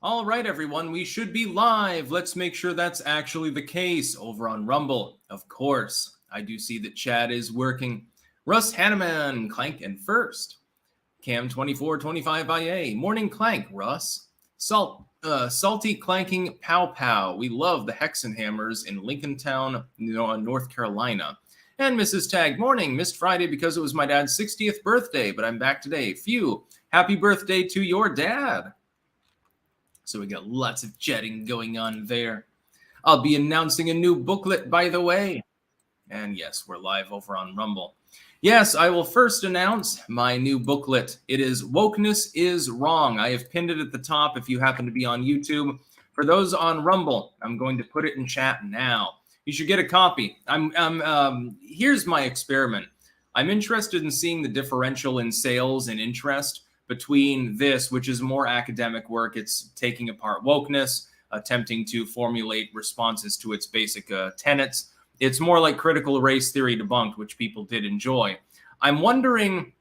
All right, everyone, we should be live. Let's make sure that's actually the case over on Rumble. Of course, I do see that chat is working. Russ Hanneman, Clank and First. Cam2425IA, Morning Clank, Russ. Salty Clanking Pow Pow. We love the Hexenhammers in Lincolntown, North Carolina. And Mrs. Tag, morning. Missed Friday because it was my dad's 60th birthday, but I'm back today. Phew. Happy birthday to your dad. So we got lots of chatting going on there. I'll be announcing a new booklet, by the way. And yes, we're live over on Rumble. Yes, I will first announce my new booklet. It is Wokeness is Wrong. I have pinned it at the top if you happen to be on YouTube. For those on Rumble, I'm going to put it in chat now. You should get a copy. Here's my experiment. I'm interested in seeing the differential in sales and interest between this, which is more academic work. It's taking apart wokeness, attempting to formulate responses to its basic tenets. It's more like critical race theory debunked, which people did enjoy. I'm wondering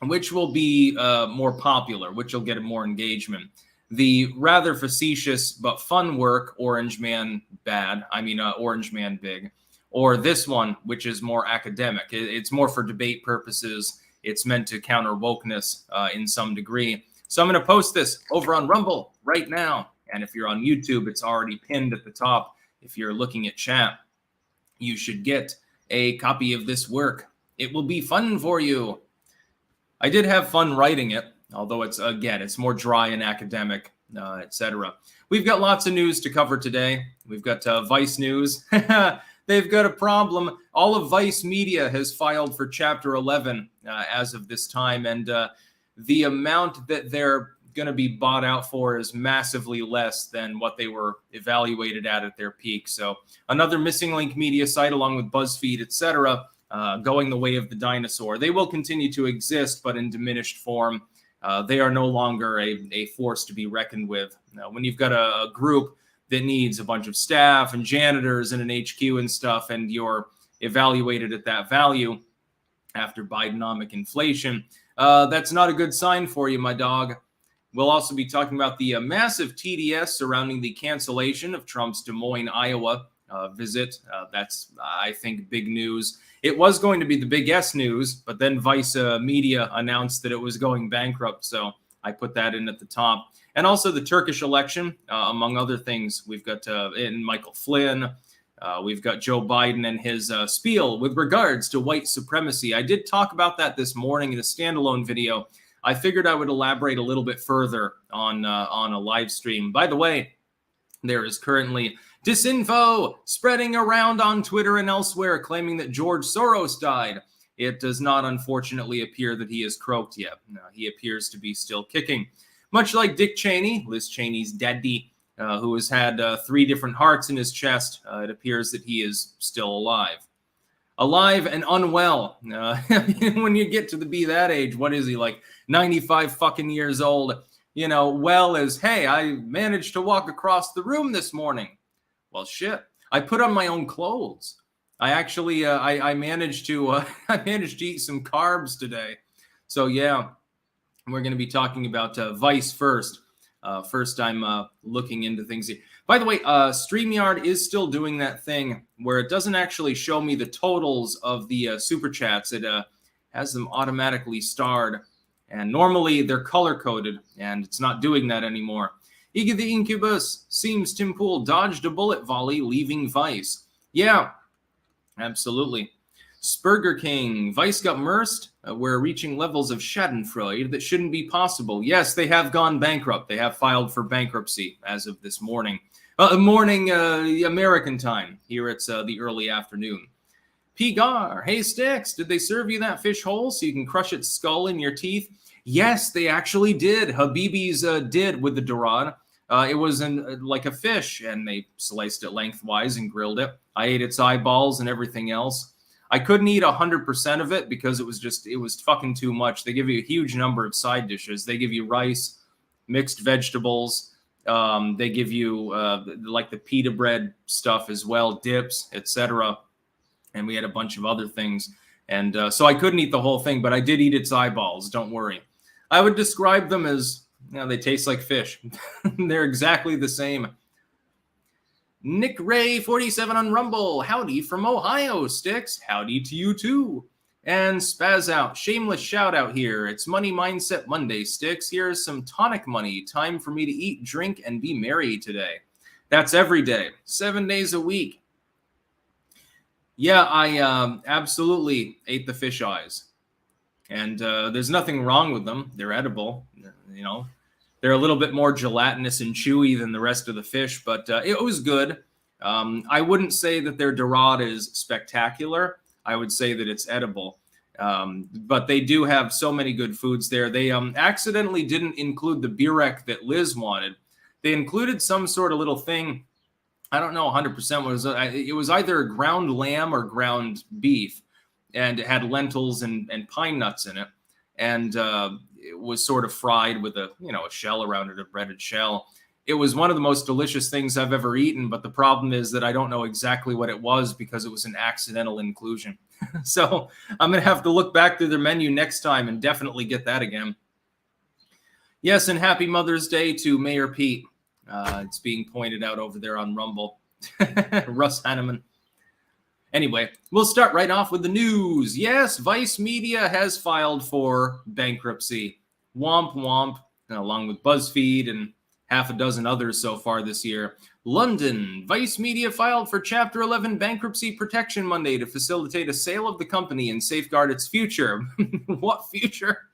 which will be more popular, which will get more engagement. The rather facetious but fun work, Orange Man Big, or this one, which is more academic. It's more for debate purposes. It's meant to counter wokeness in some degree. So I'm going to post this over on Rumble right now. And if you're on YouTube, it's already pinned at the top. If you're looking at chat, you should get a copy of this work. It will be fun for you. I did have fun writing it, although it's more dry and academic, etc. We've got lots of news to cover today. We've got Vice News. They've got a problem. All of Vice Media has filed for Chapter 11 as of this time, and the amount that they're going to be bought out for is massively less than what they were evaluated at their peak. So another missing link media site, along with BuzzFeed, etc., going the way of the dinosaur. They will continue to exist, but in diminished form. They are no longer a force to be reckoned with. When you've got a group that needs a bunch of staff and janitors and an HQ and stuff, and you're evaluated at that value after Bidenomic inflation, that's not a good sign for you, my dog. We'll also be talking about the massive TDS surrounding the cancellation of Trump's Des Moines, Iowa visit. That's, I think, big news. It was going to be the big S news, but then Vice Media announced that it was going bankrupt, so I put that in at the top. And also the Turkish election, among other things. We've got in Michael Flynn. We've got Joe Biden and his spiel with regards to white supremacy. I did talk about that this morning in a standalone video. I figured I would elaborate a little bit further on a live stream. By the way, there is currently disinfo spreading around on Twitter and elsewhere claiming that George Soros died. It does not, unfortunately, appear that he is croaked yet. No, he appears to be still kicking. Much like Dick Cheney, Liz Cheney's daddy, who has had 3 different hearts in his chest, it appears that he is still alive. Alive and unwell. When you get to be that age, what is he, like 95 fucking years old? You know, well as, hey, I managed to walk across the room this morning. Well, shit. I put on my own clothes. I actually, I managed to eat some carbs today. So yeah, we're going to be talking about Vice first. First, I'm looking into things here. By the way, StreamYard is still doing that thing where it doesn't actually show me the totals of the super chats. It has them automatically starred, and normally they're color coded, and it's not doing that anymore. Iggy the Incubus seems Tim Pool dodged a bullet volley, leaving Vice. Yeah, absolutely. Spurger King, Vice got mersed. We're reaching levels of schadenfreude that shouldn't be possible. Yes, they have gone bankrupt. They have filed for bankruptcy as of this morning. American time. Here it's the early afternoon. Pigar, hey Sticks, did they serve you that fish whole so you can crush its skull in your teeth? Yes, they actually did. Habibi's did with the Dorad. It was like a fish, and they sliced it lengthwise and grilled it. I ate its eyeballs and everything else. I couldn't eat 100% of it because it was fucking too much. They give you a huge number of side dishes. They give you rice, mixed vegetables. They give you like the pita bread stuff as well, dips, etc. And we had a bunch of other things. And so I couldn't eat the whole thing, but I did eat its eyeballs. Don't worry. I would describe them as Yeah, they taste like fish. They're exactly the same. Nick Ray 47 on Rumble. Howdy from Ohio, Sticks. Howdy to you too. And Spaz Out. Shameless shout out here. It's Money Mindset Monday, Sticks. Here's some tonic money. Time for me to eat, drink, and be merry today. That's every day. 7 days a week. Yeah, I absolutely ate the fish eyes. And there's nothing wrong with them. They're edible. You know, they're a little bit more gelatinous and chewy than the rest of the fish, but it was good. I wouldn't say that their dorade is spectacular. I would say that it's edible. But they do have so many good foods there. They accidentally didn't include the birek that Liz wanted. They included some sort of little thing. I don't know 100% what it was either ground lamb or ground beef, and it had lentils and pine nuts in it. And it was sort of fried with a shell around it, a breaded shell. It was one of the most delicious things I've ever eaten, but the problem is that I don't know exactly what it was because it was an accidental inclusion. So I'm going to have to look back through their menu next time and definitely get that again. Yes, and happy Mother's Day to Mayor Pete. It's being pointed out over there on Rumble. Russ Hanneman. Anyway, we'll start right off with the news. Yes, Vice Media has filed for bankruptcy. Womp womp, along with BuzzFeed and half a dozen others so far this year. London, Vice Media filed for Chapter 11 bankruptcy protection Monday to facilitate a sale of the company and safeguard its future. What future?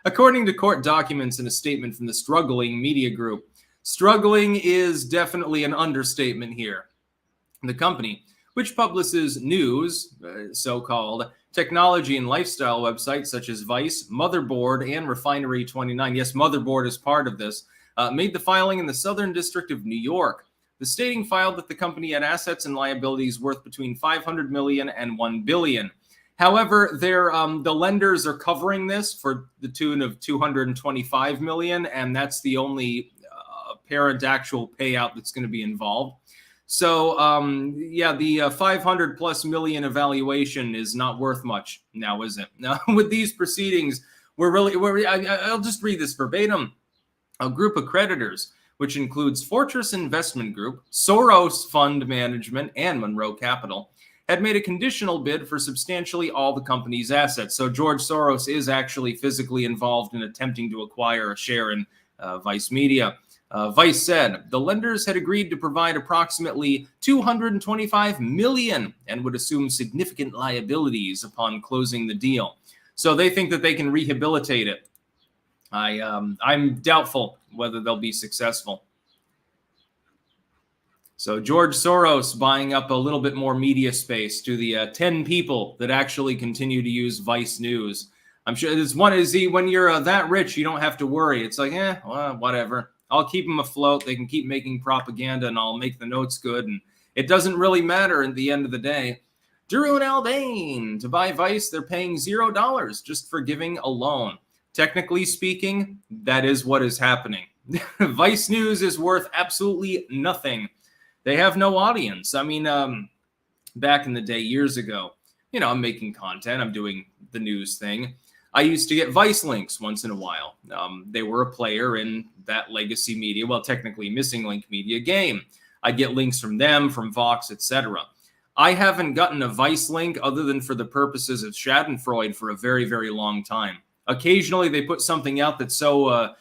According to court documents and a statement from the struggling media group. Struggling is definitely an understatement here. The company, which publishes news, so-called technology and lifestyle websites such as Vice, Motherboard, and Refinery29. Yes, Motherboard is part of this. Made the filing in the Southern District of New York. The stating filed that the company had assets and liabilities worth between $500 million and $1 billion. However, the lenders are covering this for the tune of $225 million, and that's the only apparent actual payout that's going to be involved. So, the 500 plus million evaluation is not worth much now, is it? Now, with these proceedings, I'll just read this verbatim. A group of creditors, which includes Fortress Investment Group, Soros Fund Management, and Monroe Capital, had made a conditional bid for substantially all the company's assets. So George Soros is actually physically involved in attempting to acquire a share in Vice Media. Vice said the lenders had agreed to provide approximately $225 million and would assume significant liabilities upon closing the deal. So they think that they can rehabilitate it. I'm doubtful whether they'll be successful. So George Soros buying up a little bit more media space to the 10 people that actually continue to use Vice News. I'm sure when you're that rich, you don't have to worry. It's like, well, whatever. I'll keep them afloat. They can keep making propaganda and I'll make the notes good. And it doesn't really matter at the end of the day. Drew and Albane, to buy Vice, they're paying $0 just for giving a loan. Technically speaking, that is what is happening. Vice News is worth absolutely nothing. They have no audience. I mean, back in the day, years ago, I'm making content. I'm doing the news thing. I used to get Vice links once in a while. They were a player in that legacy media, well, technically missing link media game. I'd get links from them, from Vox, etc. I haven't gotten a Vice link other than for the purposes of Schadenfreude for a very, very long time. Occasionally, they put something out that's so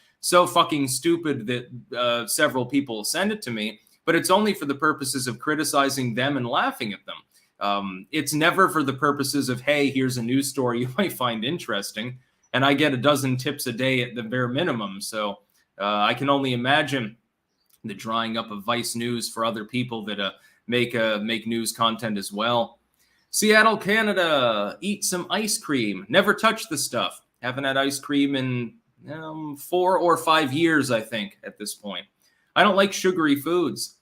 fucking stupid that several people send it to me, but it's only for the purposes of criticizing them and laughing at them. It's never for the purposes of, hey, here's a news story you might find interesting. And I get a dozen tips a day at the bare minimum. So I can only imagine the drawing up of Vice News for other people that make news content as well. Seattle, Canada, eat some ice cream. Never touch the stuff. Haven't had ice cream in 4 or 5 years, I think, at this point. I don't like sugary foods.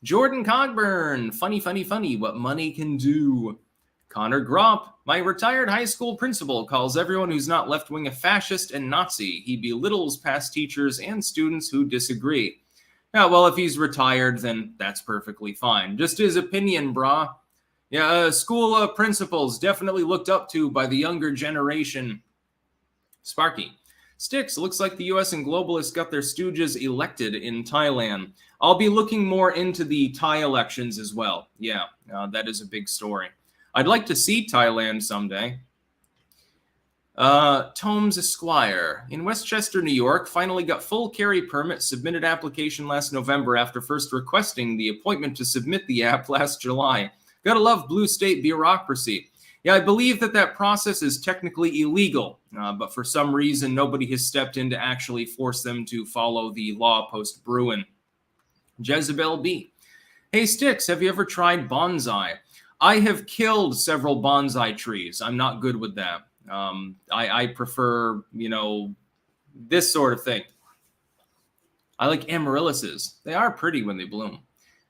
Jordan Cogburn, funny, what money can do. Connor Gropp, my retired high school principal, calls everyone who's not left-wing a fascist and Nazi. He belittles past teachers and students who disagree. Yeah, well, if he's retired, then that's perfectly fine. Just his opinion, brah. Yeah, school principals definitely looked up to by the younger generation. Sparky. Sticks, looks like the US and globalists got their stooges elected in Thailand. I'll be looking more into the Thai elections as well. Yeah, that is a big story. I'd like to see Thailand someday. Tomes Esquire in Westchester, New York, finally got full carry permit, submitted application last November after first requesting the appointment to submit the app last July. Gotta love blue state bureaucracy. Yeah, I believe that process is technically illegal, but for some reason, nobody has stepped in to actually force them to follow the law post-Bruin. Jezebel B. Hey, Sticks, have you ever tried bonsai? I have killed several bonsai trees. I'm not good with that. I prefer, this sort of thing. I like amaryllises. They are pretty when they bloom.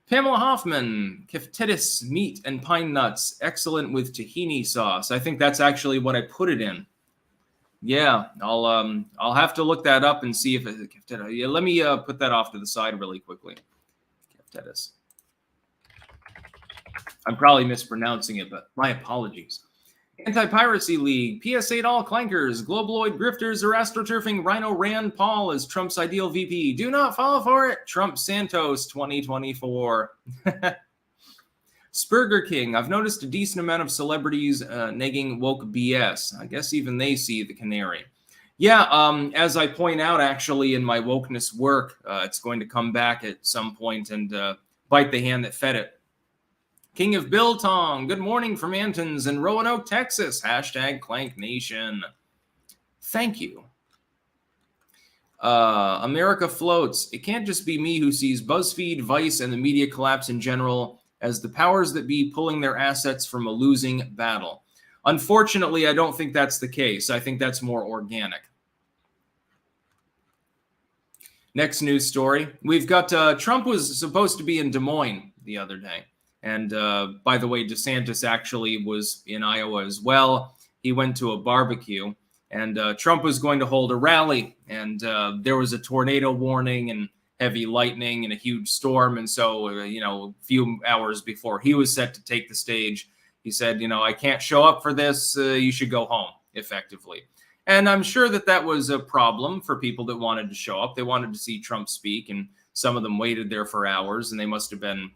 Pamela Hoffman, Keftetis meat and pine nuts, excellent with tahini sauce. I think that's actually what I put it in. Yeah, I'll have to look that up and see if it's Keftetis. Yeah, let me put that off to the side really quickly. Keftetis. I'm probably mispronouncing it, but my apologies. Anti-Piracy League, PS8 all clankers, globaloid grifters are astroturfing Rhino Rand Paul as Trump's ideal VP. Do not fall for it. Trump Santos 2024. Spurger King, I've noticed a decent amount of celebrities negging woke BS. I guess even they see the canary. Yeah, as I point out actually in my wokeness work, it's going to come back at some point and bite the hand that fed it. King of Biltong, good morning from Antons in Roanoke, Texas. Hashtag Clank Nation. Thank you. America floats. It can't just be me who sees BuzzFeed, Vice, and the media collapse in general as the powers that be pulling their assets from a losing battle. Unfortunately, I don't think that's the case. I think that's more organic. Next news story. We've got Trump was supposed to be in Des Moines the other day. And by the way, DeSantis actually was in Iowa as well. He went to a barbecue, and Trump was going to hold a rally, and there was a tornado warning and heavy lightning and a huge storm. And so, a few hours before he was set to take the stage, he said, I can't show up for this. You should go home, effectively. And I'm sure that was a problem for people that wanted to show up. They wanted to see Trump speak, and some of them waited there for hours, and they must have been,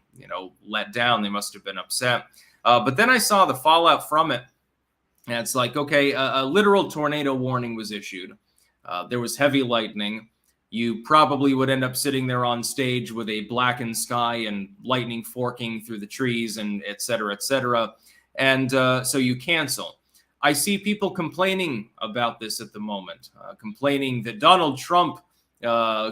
let down. They must have been upset. But then I saw the fallout from it. And it's like, okay, a literal tornado warning was issued. There was heavy lightning. You probably would end up sitting there on stage with a blackened sky and lightning forking through the trees and et cetera, et cetera. And so you cancel. I see people complaining about this at the moment, complaining that Donald Trump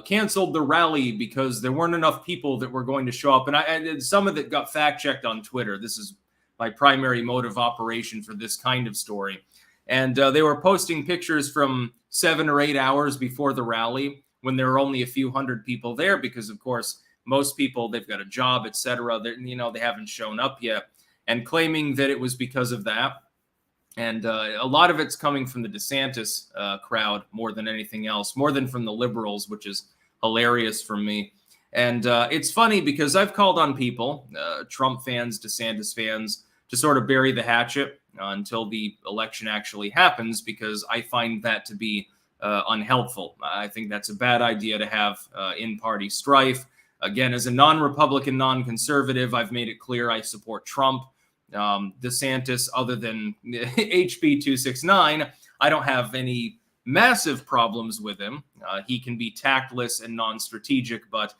canceled the rally because there weren't enough people that were going to show up. And some of it got fact-checked on Twitter. This is my primary mode of operation for this kind of story. And they were posting pictures from 7 or 8 hours before the rally when there were only a few hundred people there because, of course, most people, they've got a job, et cetera. They haven't shown up yet, and claiming that it was because of that. And a lot of it's coming from the DeSantis crowd more than anything else, more than from the liberals, which is hilarious for me. And it's funny because I've called on people, Trump fans, DeSantis fans, to sort of bury the hatchet until the election actually happens, because I find that to be unhelpful. I think that's a bad idea to have in-party strife. Again, as a non-Republican, non-conservative, I've made it clear I support Trump. DeSantis, other than HB 269, I don't have any massive problems with him. He can be tactless and non-strategic, but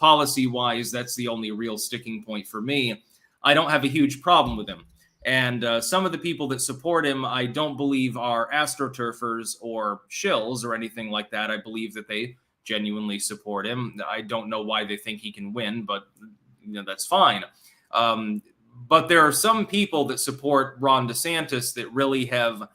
policy-wise, that's the only real sticking point for me. I don't have a huge problem with him. And some of the people that support him, I don't believe are astroturfers or shills or anything like that. I believe that they genuinely support him. I don't know why they think he can win, but that's fine. But there are some people that support Ron DeSantis that really have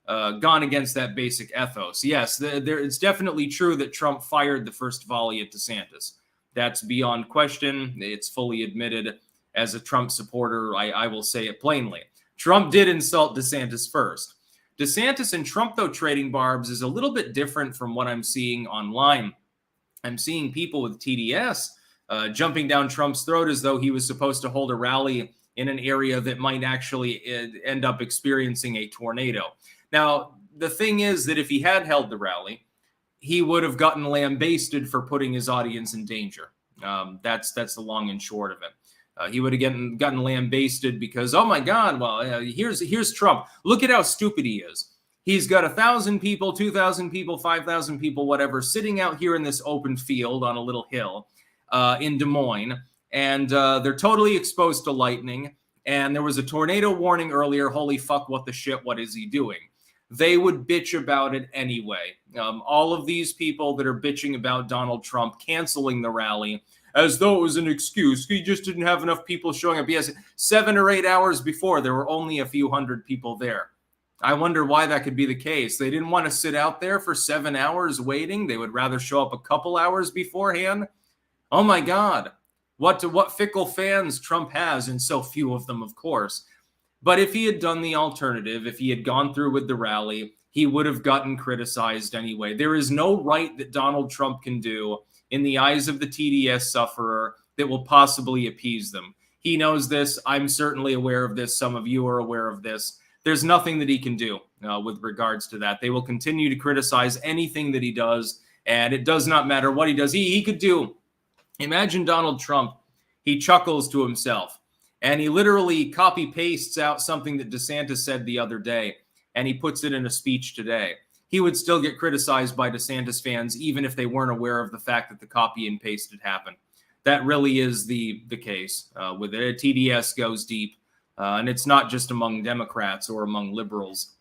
gone against that basic ethos. Yes, it's definitely true that Trump fired the first volley at DeSantis. That's beyond question. It's fully admitted. As a Trump supporter, I will say it plainly. Trump did insult DeSantis first. DeSantis and Trump, though, trading barbs is a little bit different from what I'm seeing online. I'm seeing people with TDS jumping down Trump's throat as though he was supposed to hold a rally in an area that might actually end up experiencing a tornado. Now, the thing is that if he had held the rally, he would have gotten lambasted for putting his audience in danger. That's the long and short of it. He would have gotten lambasted because, oh my God, well, here's Trump. Look at how stupid he is. He's got 1,000 people, 2,000 people, 5,000 people, whatever, sitting out here in this open field on a little hill in Des Moines, and they're totally exposed to lightning. And there was a tornado warning earlier. Holy fuck, what the shit? What is he doing? They would bitch about it anyway. All of these people that are bitching about Donald Trump canceling the rally as though it was an excuse. He just didn't have enough people showing up. Yes, 7 or 8 hours before, there were only a few hundred people there. I wonder why that could be the case. They didn't want to sit out there for 7 hours waiting. They would rather show up a couple hours beforehand. Oh my God. What fickle fans Trump has, and so few of them, of course. But if he had done the alternative, if he had gone through with the rally, he would have gotten criticized anyway. There is no right that Donald Trump can do in the eyes of the TDS sufferer that will possibly appease them. He knows this. I'm certainly aware of this. Some of you are aware of this. There's nothing that he can do with regards to that. They will continue to criticize anything that he does, and it does not matter what he does. He could do. Imagine Donald Trump. He chuckles to himself, and he literally copy-pastes out something that DeSantis said the other day, and he puts it in a speech today. He would still get criticized by DeSantis fans, even if they weren't aware of the fact that the copy and paste had happened. That really is the case with it. TDS goes deep, and it's not just among Democrats or among liberals.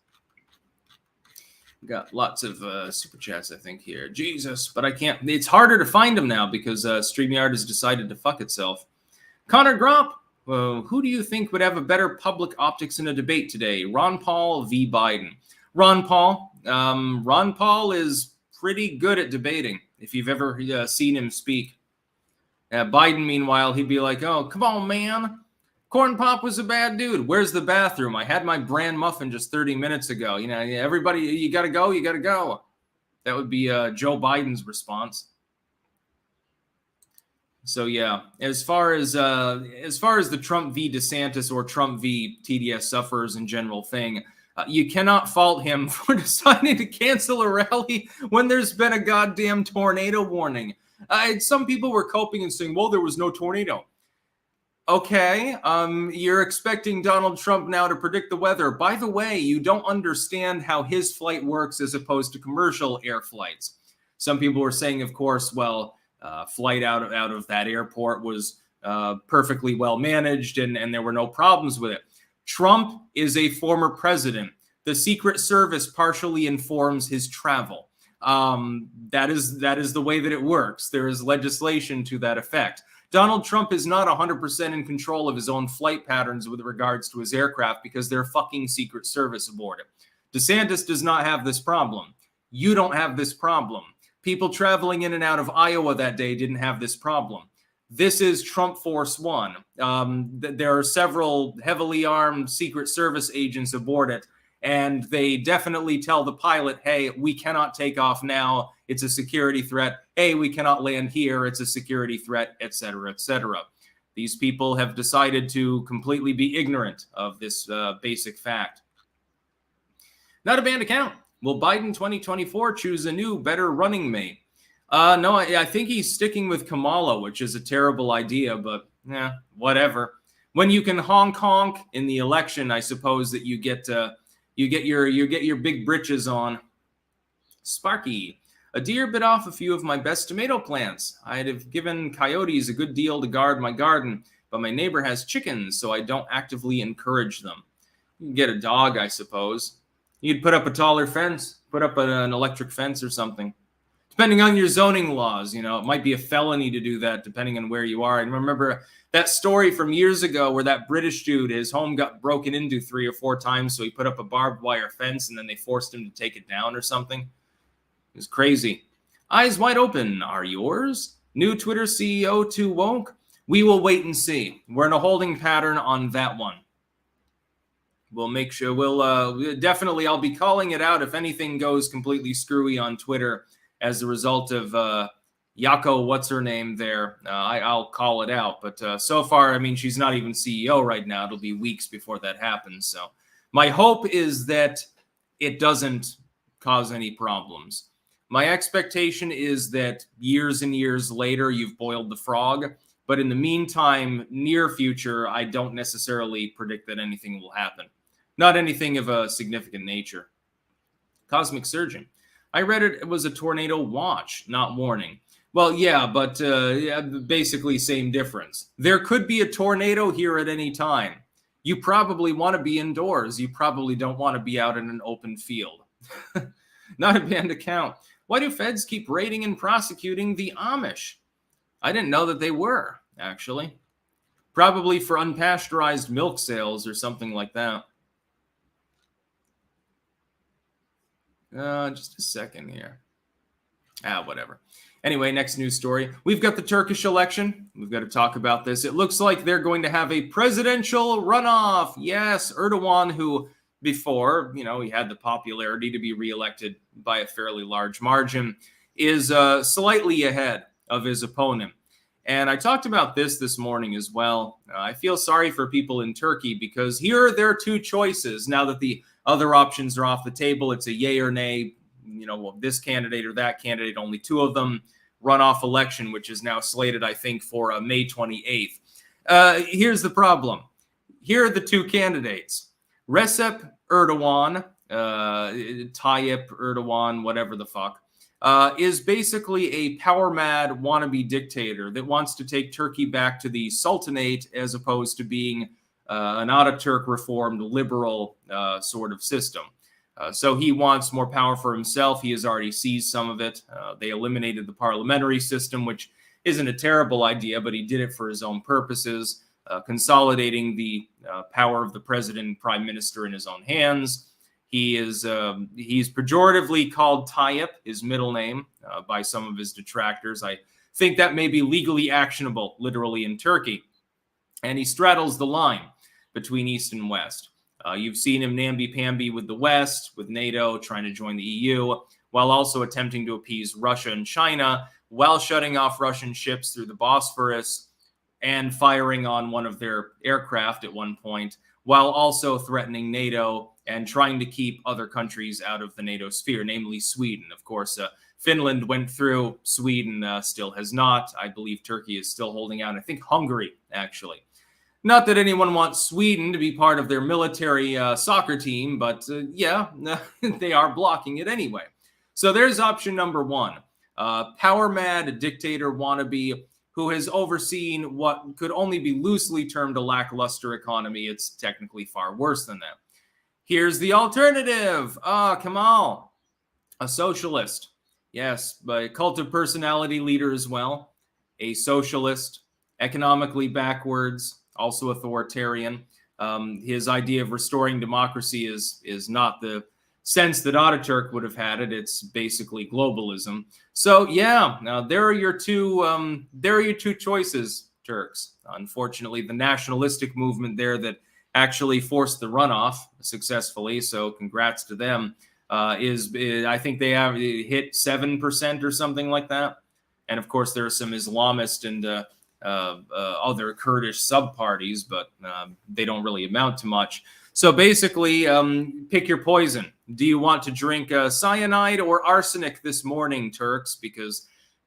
Got lots of super chats, I think, here. Jesus, but I can't. It's harder to find them now because StreamYard has decided to fuck itself. Connor Gromp, who do you think would have a better public optics in a debate today? Ron Paul v. Biden. Ron Paul. Ron Paul is pretty good at debating, if you've ever seen him speak. Biden, meanwhile, he'd be like, oh, come on, man. Corn Pop was a bad dude. Where's the bathroom? I had my bran muffin just 30 minutes ago. You know, everybody, you got to go. You got to go. That would be Joe Biden's response. So, yeah, as far as the Trump v. DeSantis or Trump v. TDS sufferers in general thing, you cannot fault him for deciding to cancel a rally when there's been a goddamn tornado warning. Some people were coping and saying, well, there was no tornado. Okay, you're expecting Donald Trump now to predict the weather. By the way, you don't understand how his flight works as opposed to commercial air flights. Some people were saying, of course, well, flight out of that airport was perfectly well managed and there were no problems with it. Trump is a former president. The Secret Service partially informs his travel. That is the way that it works. There is legislation to that effect. Donald Trump is not 100% in control of his own flight patterns with regards to his aircraft because they're fucking Secret Service aboard it. DeSantis does not have this problem. You don't have this problem. People traveling in and out of Iowa that day didn't have this problem. This is Trump Force One. There are several heavily armed Secret Service agents aboard it, and they definitely tell the pilot, hey, we cannot take off now. It's a security threat. Hey, we cannot land here. It's a security threat, etc., etc. These people have decided to completely be ignorant of this basic fact. Not a banned account. Will Biden 2024 choose a new, better running mate? No, I think he's sticking with Kamala, which is a terrible idea, but whatever. When you can honk in the election, I suppose that you get your big britches on. Sparky. A deer bit off a few of my best tomato plants. I'd have given coyotes a good deal to guard my garden, but my neighbor has chickens, so I don't actively encourage them. You can get a dog, I suppose. You could put up a taller fence, put up an electric fence or something. Depending on your zoning laws, it might be a felony to do that depending on where you are. And remember that story from years ago where that British dude, his home got broken into 3 or 4 times, so he put up a barbed wire fence and then they forced him to take it down or something. It was crazy. Eyes wide open are yours. New Twitter CEO too woke. We will wait and see. We're in a holding pattern on that one. We'll make sure definitely I'll be calling it out if anything goes completely screwy on Twitter as a result of Yako, what's her name there. I'll call it out. But so far, I mean, she's not even CEO right now. It'll be weeks before that happens. So my hope is that it doesn't cause any problems. My expectation is that years and years later, you've boiled the frog. But in the meantime, near future, I don't necessarily predict that anything will happen. Not anything of a significant nature. Cosmic Surgeon. I read it was a tornado watch, not warning. Well, yeah, but basically same difference. There could be a tornado here at any time. You probably want to be indoors. You probably don't want to be out in an open field. Not a band account. Why do feds keep raiding and prosecuting the Amish? I didn't know that they were, actually. Probably for unpasteurized milk sales or something like that. Just a second here. Whatever. Anyway, next news story. We've got the Turkish election. We've got to talk about this. It looks like they're going to have a presidential runoff. Yes, Erdogan, who before, he had the popularity to be reelected by a fairly large margin, is slightly ahead of his opponent. And I talked about this morning as well. I feel sorry for people in Turkey because here are their two choices. Now that the other options are off the table, it's a yay or nay, this candidate or that candidate, only two of them, runoff election, which is now slated, I think, for May 28th. Here's the problem. Here are the two candidates. Recep Erdogan, Tayyip Erdogan, whatever the fuck, is basically a power-mad wannabe dictator that wants to take Turkey back to the Sultanate as opposed to being an Ataturk reformed liberal sort of system. So he wants more power for himself. He has already seized some of it. They eliminated the parliamentary system, which isn't a terrible idea, but he did it for his own purposes, consolidating the power of the president and prime minister in his own hands. He's pejoratively called Tayyip, his middle name, by some of his detractors. I think that may be legally actionable, literally, in Turkey. And he straddles the line between East and West. You've seen him namby-pamby with the West, with NATO, trying to join the EU, while also attempting to appease Russia and China, while shutting off Russian ships through the Bosphorus and firing on one of their aircraft at one point, while also threatening NATO and trying to keep other countries out of the NATO sphere, namely Sweden. Of course, Finland went through. Sweden still has not. I believe Turkey is still holding out. I think Hungary, actually. Not that anyone wants Sweden to be part of their military soccer team, but yeah, they are blocking it anyway. So there's option number one. Power-mad dictator wannabe who has overseen what could only be loosely termed a lackluster economy. It's technically far worse than that. Here's the alternative. Kemal, a socialist. Yes, but a cult of personality leader as well. A socialist, economically backwards, also authoritarian. His idea of restoring democracy is not the sense that Ataturk would have had it. It's basically globalism. So yeah, now there are your two choices, Turks. Unfortunately, the nationalistic movement there that actually forced the runoff successfully, so congrats to them, is I think they have hit 7% or something like that. And of course, there are some Islamist and other Kurdish sub-parties, but they don't really amount to much. So basically, pick your poison. Do you want to drink cyanide or arsenic this morning, Turks? Because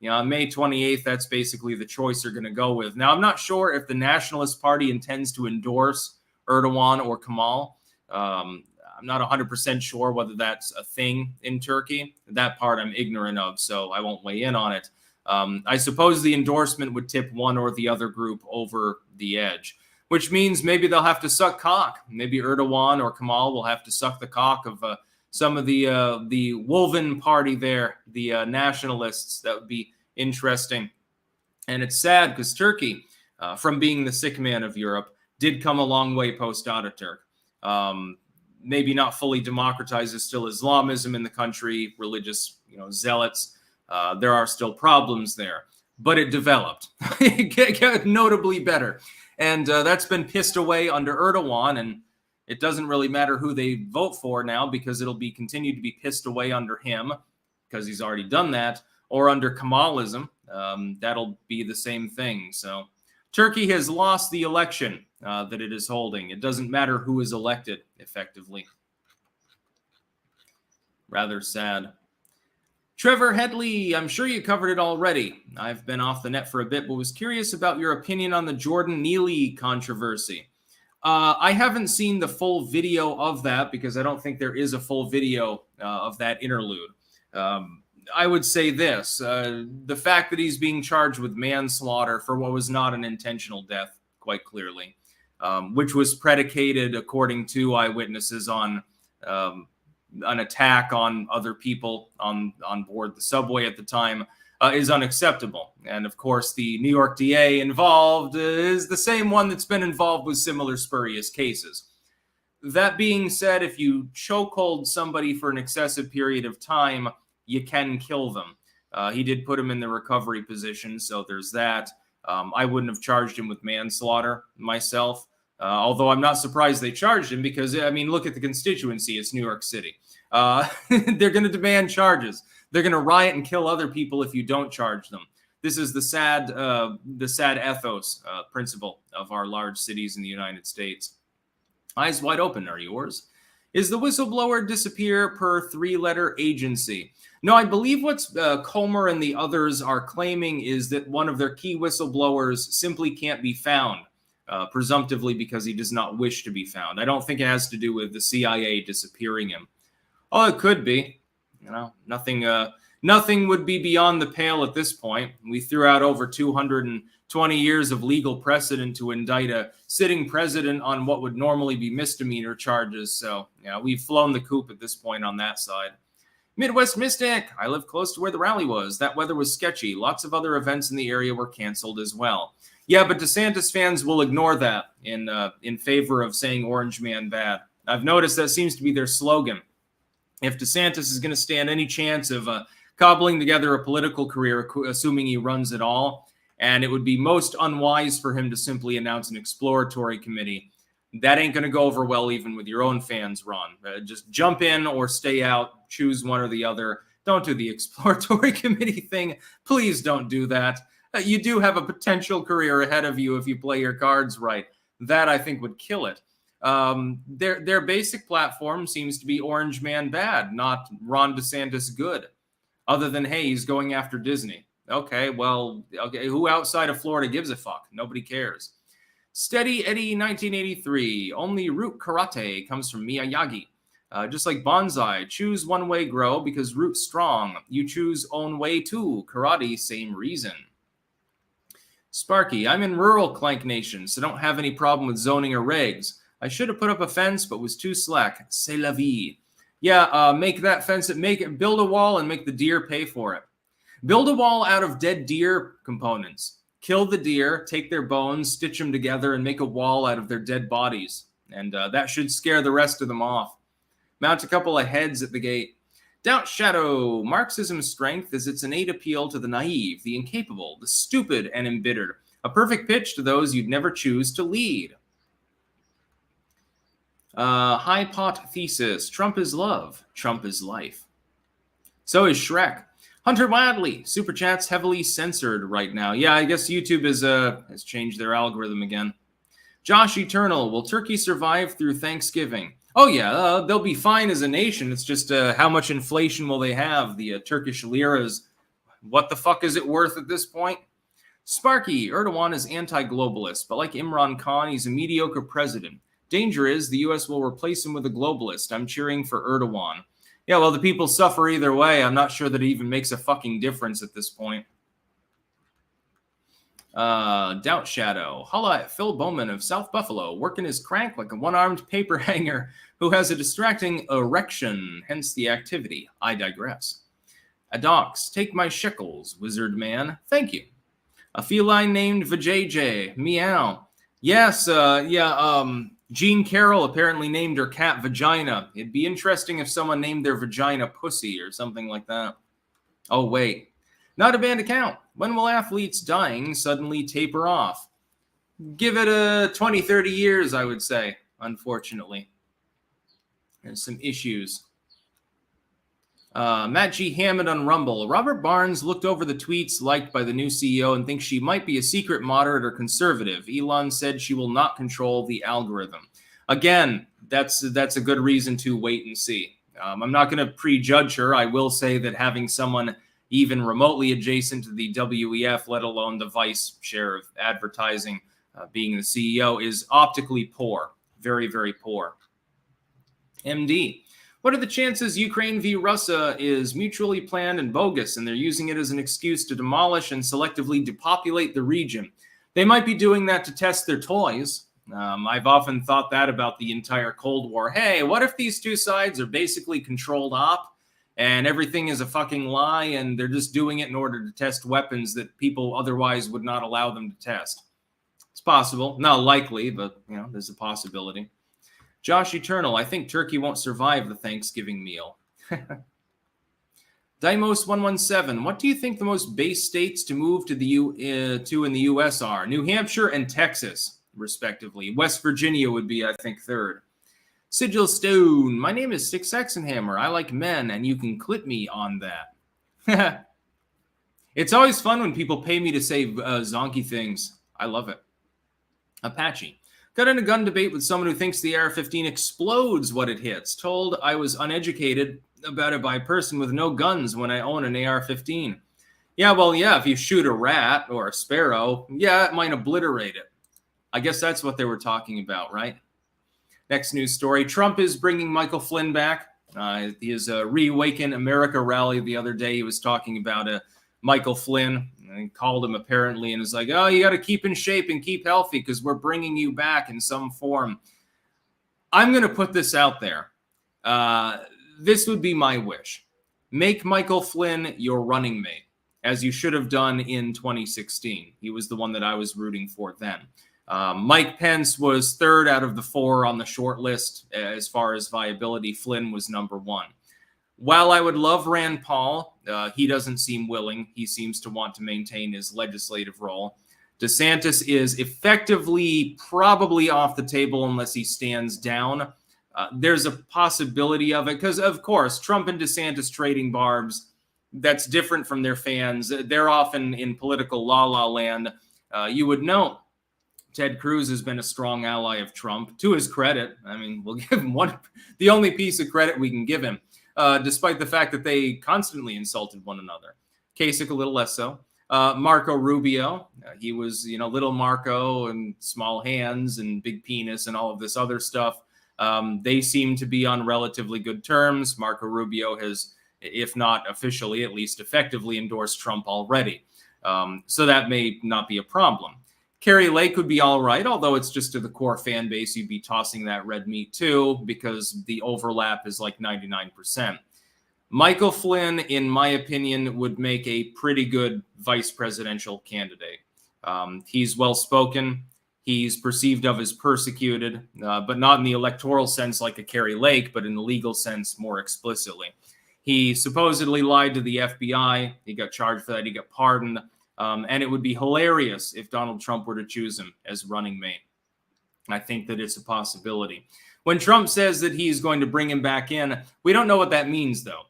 on May 28th, that's basically the choice you're going to go with. Now, I'm not sure if the Nationalist Party intends to endorse Erdogan or Kemal. I'm not 100% sure whether that's a thing in Turkey. That part I'm ignorant of, so I won't weigh in on it. I suppose the endorsement would tip one or the other group over the edge, which means maybe they'll have to suck cock. Maybe Erdogan or Kemal will have to suck the cock of some of the Woven party there, the nationalists. That would be interesting. And it's sad because Turkey, from being the sick man of Europe, did come a long way post-Ataturk. Maybe not fully democratized. There's still Islamism in the country, religious zealots. There are still problems there, but it developed. It got notably better. And that's been pissed away under Erdogan, and it doesn't really matter who they vote for now because it'll be continued to be pissed away under him because he's already done that, or under Kemalism. That'll be the same thing. So Turkey has lost the election that it is holding. It doesn't matter who is elected, effectively. Rather sad. Trevor Headley, I'm sure you covered it already. I've been off the net for a bit, but was curious about your opinion on the Jordan Neely controversy. I haven't seen the full video of that because I don't think there is a full video of that interlude. I would say this, the fact that he's being charged with manslaughter for what was not an intentional death, quite clearly, which was predicated, according to eyewitnesses, on an attack on other people on board the subway at the time, is unacceptable. And of course, the New York DA involved is the same one that's been involved with similar spurious cases. That being said, if you chokehold somebody for an excessive period of time, you can kill them. He did put him in the recovery position, so there's that. I wouldn't have charged him with manslaughter myself, although I'm not surprised they charged him because, I mean, look at the constituency. It's New York City. They're going to demand charges. They're going to riot and kill other people if you don't charge them. This is the sad ethos principle of our large cities in the United States. Eyes wide open are yours. Is the whistleblower disappear per three-letter agency? No, I believe what Comer and the others are claiming is that one of their key whistleblowers simply can't be found, presumptively because he does not wish to be found. I don't think it has to do with the CIA disappearing him. Oh, it could be. You know, nothing would be beyond the pale at this point. We threw out over 220 years of legal precedent to indict a sitting president on what would normally be misdemeanor charges. So, yeah, we've flown the coop at this point on that side. Midwest Mystic, I live close to where the rally was. That weather was sketchy. Lots of other events in the area were canceled as well. Yeah, but DeSantis fans will ignore that in favor of saying Orange Man bad. I've noticed that seems to be their slogan. If DeSantis is going to stand any chance of cobbling together a political career, assuming he runs at all, and it would be most unwise for him to simply announce an exploratory committee, that ain't going to go over well even with your own fans, Ron. Just jump in or stay out, choose one or the other. Don't do the exploratory committee thing. Please don't do that. You do have a potential career ahead of you if you play your cards right. That, I think, would kill it. Their basic platform seems to be Orange Man bad, not Ron DeSantis good. Other than, hey, he's going after Disney. Okay, well, okay, who outside of Florida gives a fuck? Nobody cares. Steady Eddie 1983. Only root karate comes from Miyagi. Just like bonsai, choose one way grow because root strong. You choose own way too. Karate, same reason. Sparky, I'm in rural Clank Nation, so don't have any problem with zoning or regs. I should have put up a fence, but was too slack. C'est la vie. Yeah, make that fence, build a wall and make the deer pay for it. Build a wall out of dead deer components. Kill the deer, take their bones, stitch them together, and make a wall out of their dead bodies. And that should scare the rest of them off. Mount a couple of heads at the gate. Doubt Shadow. Marxism's strength is its innate appeal to the naive, the incapable, the stupid, and embittered. A perfect pitch to those you'd never choose to lead. High pot thesis. Trump is love. Trump is life. So is Shrek. Hunter Wadley. Super Chats heavily censored right now. Yeah, I guess YouTube has changed their algorithm again. Josh Eternal. Will Turkey survive through Thanksgiving? Oh, yeah, they'll be fine as a nation. It's just how much inflation will they have? The Turkish liras. What the fuck is it worth at this point? Sparky. Erdogan is anti-globalist, but like Imran Khan, he's a mediocre president. Danger is the U.S. will replace him with a globalist. I'm cheering for Erdogan. Yeah, well, the people suffer either way. I'm not sure that it even makes a fucking difference at this point. Doubt Shadow. Holla at Phil Bowman of South Buffalo, working his crank like a one-armed paper hanger who has a distracting erection, hence the activity. I digress. Adox. Take my shekels, wizard man. Thank you. A feline named Vajayjay. Meow. Yes, Jean Carroll apparently named her cat Vagina. It'd be interesting if someone named their vagina Pussy or something like that. Oh, wait. Not a banned account. When will athletes dying suddenly taper off? Give it 20, 30 years, I would say, unfortunately. There's some issues. Matt G. Hammond on Rumble. Robert Barnes looked over the tweets liked by the new CEO and thinks she might be a secret moderate or conservative. Elon said she will not control the algorithm. Again, that's a good reason to wait and see. I'm not going to prejudge her. I will say that having someone even remotely adjacent to the WEF, let alone the vice chair of advertising, being the CEO, is optically poor. Very, very poor. MD. What are the chances Ukraine v. Russia is mutually planned and bogus, and they're using it as an excuse to demolish and selectively depopulate the region? They might be doing that to test their toys. I've often thought that about the entire Cold War. Hey, what if these two sides are basically controlled op and everything is a fucking lie and they're just doing it in order to test weapons that people otherwise would not allow them to test? It's possible. Not likely, but, there's a possibility. Josh Eternal, I think Turkey won't survive the Thanksgiving meal. Dimos117, what do you think the most base states to move to in the U.S. are? New Hampshire and Texas, respectively. West Virginia would be, I think, third. Sigil Stone, my name is Six Hexenhammer. I like men, and you can clip me on that. It's always fun when people pay me to say zonky things. I love it. Apache. Got in a gun debate with someone who thinks the AR-15 explodes what it hits. Told I was uneducated about it by a person with no guns when I own an AR-15. Yeah, if you shoot a rat or a sparrow, it might obliterate it. I guess that's what they were talking about, right? Next news story. Trump is bringing Michael Flynn back. His Reawaken America rally the other day, he was talking about Michael Flynn. And called him apparently and was like, oh, you got to keep in shape and keep healthy because we're bringing you back in some form. I'm going to put this out there. This would be my wish. Make Michael Flynn your running mate, as you should have done in 2016. He was the one that I was rooting for then. Mike Pence was third out of the four on the short list as far as viability. Flynn was number one. While I would love Rand Paul, he doesn't seem willing. He seems to want to maintain his legislative role. DeSantis is effectively probably off the table unless he stands down. There's a possibility of it because, of course, Trump and DeSantis trading barbs, that's different from their fans. They're often in political la-la land. You would know Ted Cruz has been a strong ally of Trump. To his credit, I mean, we'll give him the only piece of credit we can give him. Despite the fact that they constantly insulted one another. Kasich a little less so. Marco Rubio, he was, little Marco and small hands and big penis and all of this other stuff. They seem to be on relatively good terms. Marco Rubio has, if not officially, at least effectively endorsed Trump already. So that may not be a problem. Carrie Lake would be all right, although it's just to the core fan base, you'd be tossing that red meat too, because the overlap is like 99%. Michael Flynn, in my opinion, would make a pretty good vice presidential candidate. He's well-spoken. He's perceived of as persecuted, but not in the electoral sense like a Carrie Lake, but in the legal sense more explicitly. He supposedly lied to the FBI. He got charged for that. He got pardoned. And it would be hilarious if Donald Trump were to choose him as running mate. I think that it's a possibility. When Trump says that he's going to bring him back in, we don't know what that means, though.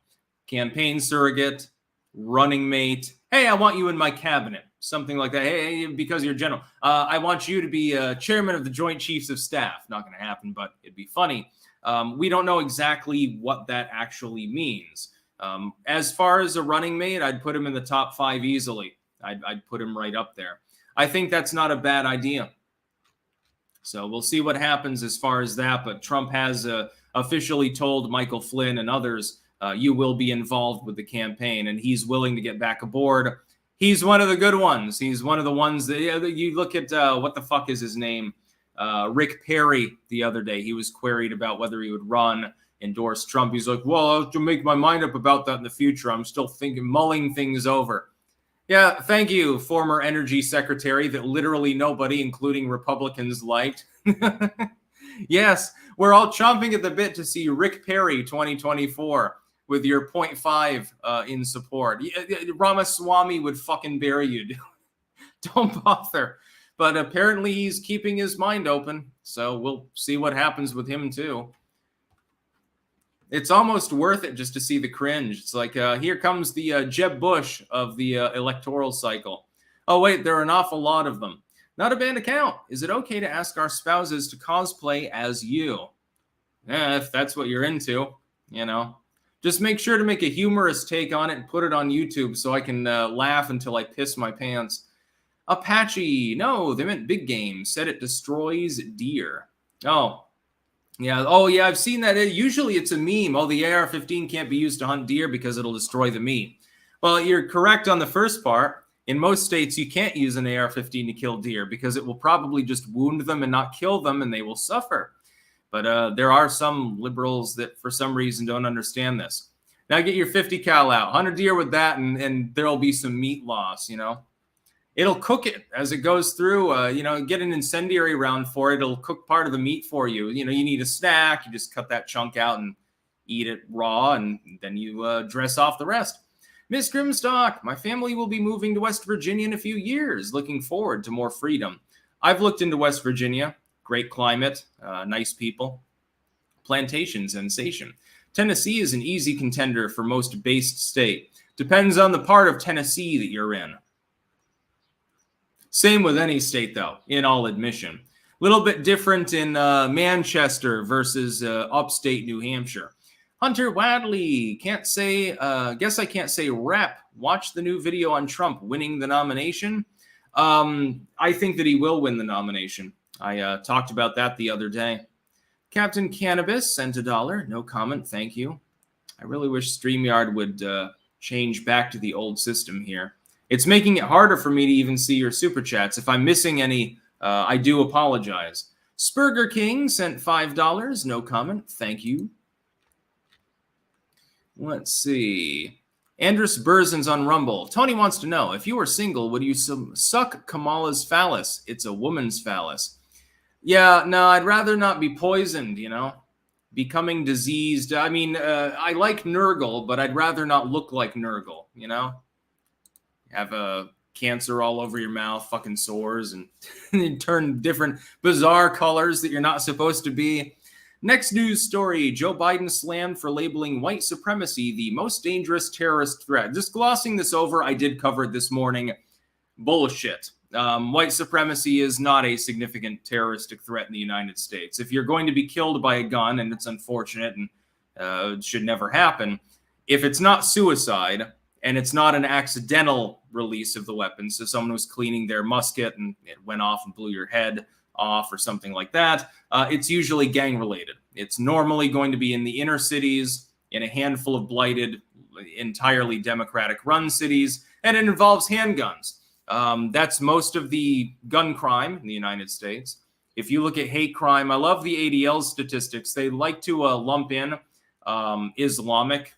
Campaign surrogate, running mate. Hey, I want you in my cabinet. Something like that. Hey, because you're general. I want you to be chairman of the Joint Chiefs of Staff. Not going to happen, but it'd be funny. We don't know exactly what that actually means. As far as a running mate, I'd put him in the top 5 easily. I'd put him right up there. I think that's not a bad idea. So we'll see what happens as far as that. But Trump has officially told Michael Flynn and others, you will be involved with the campaign. And he's willing to get back aboard. He's one of the good ones. He's one of the ones that you look at, what the fuck is his name? Rick Perry the other day. He was queried about whether he would endorse Trump. He's like, well, I'll have to make my mind up about that in the future. I'm still mulling things over. Yeah, thank you, former energy secretary that literally nobody, including Republicans, liked. Yes, we're all chomping at the bit to see Rick Perry 2024 with your 0.5 in support. Ramaswamy would fucking bury you. Don't bother. But apparently he's keeping his mind open, so we'll see what happens with him too. It's almost worth it just to see the cringe. It's like, here comes the Jeb Bush of the electoral cycle. Oh, wait, there are an awful lot of them. Not a banned account. Is it okay to ask our spouses to cosplay as you? If that's what you're into. you know. Just make sure to make a humorous take on it and put it on YouTube so I can laugh until I piss my pants. Apache, no, they meant big game. Said it destroys deer. Oh, yeah. Oh, yeah, I've seen that. Usually it's a meme. Oh, the AR-15 can't be used to hunt deer because it'll destroy the meat. Well, you're correct on the first part. In most states, you can't use an AR-15 to kill deer because it will probably just wound them and not kill them, and they will suffer. But there are some liberals that, for some reason, don't understand this. Now get your 50 cal out, hunt a deer with that, and there'll be some meat loss, you know. It'll cook it as it goes through. You know, get an incendiary round for it. It'll cook part of the meat for you. You know, you need a snack. You just cut that chunk out and eat it raw, and then you dress off the rest. Miss Grimstock, my family will be moving to West Virginia in a few years. Looking forward to more freedom. I've looked into West Virginia. Great climate, nice people. Plantation sensation. Tennessee is an easy contender for most based state. Depends on the part of Tennessee that you're in. Same with any state, though, in all admission. A little bit different in Manchester versus upstate New Hampshire. Hunter Wadley, can't say, guess I can't say rep. Watch the new video on Trump winning the nomination. I think that he will win the nomination. I talked about that the other day. Captain Cannabis sent $1. No comment, thank you. I really wish StreamYard would change back to the old system here. It's making it harder for me to even see your super chats. If I'm missing any, I do apologize. Spurger King sent $5. No comment. Thank you. Let's see. Andrus Burzen's on Rumble. Tony wants to know, if you were single, would you suck Kamala's phallus? It's a woman's phallus. Yeah, no, I'd rather not be poisoned, you know. Becoming diseased. I mean, I like Nurgle, but I'd rather not look like Nurgle, you know. Have a cancer all over your mouth, fucking sores, and turn different bizarre colors that you're not supposed to be. Next news story, Joe Biden slammed for labeling white supremacy the most dangerous terrorist threat. Just glossing this over, I did cover it this morning. Bullshit. White supremacy is not a significant terroristic threat in the United States. If you're going to be killed by a gun, and it's unfortunate and it should never happen, if it's not suicide and it's not an accidental release of the weapon, so someone was cleaning their musket and it went off and blew your head off or something like that, it's usually gang related. It's normally going to be in the inner cities, in a handful of blighted, entirely Democratic run cities, and it involves handguns. That's most of the gun crime in the United States. If you look at hate crime, I love the ADL statistics. They like to lump in Islamic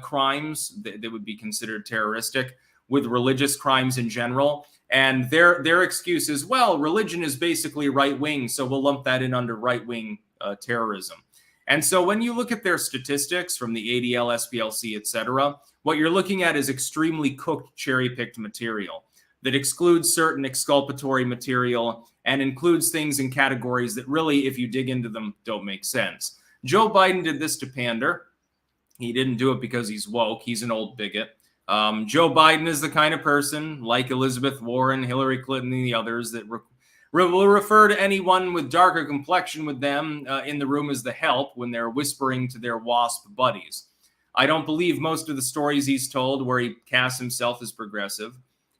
crimes that would be considered terroristic with religious crimes in general. And their excuse is, well, religion is basically right-wing, so we'll lump that in under right-wing terrorism. And so when you look at their statistics from the ADL, SPLC, etc., what you're looking at is extremely cooked, cherry-picked material that excludes certain exculpatory material and includes things in categories that really, if you dig into them, don't make sense. Joe Biden did this to pander. He didn't do it because he's woke. He's an old bigot. Joe Biden is the kind of person, like Elizabeth Warren, Hillary Clinton, and the others, that will refer to anyone with darker complexion with them in the room as the help when they're whispering to their WASP buddies. I don't believe most of the stories he's told where he casts himself as progressive.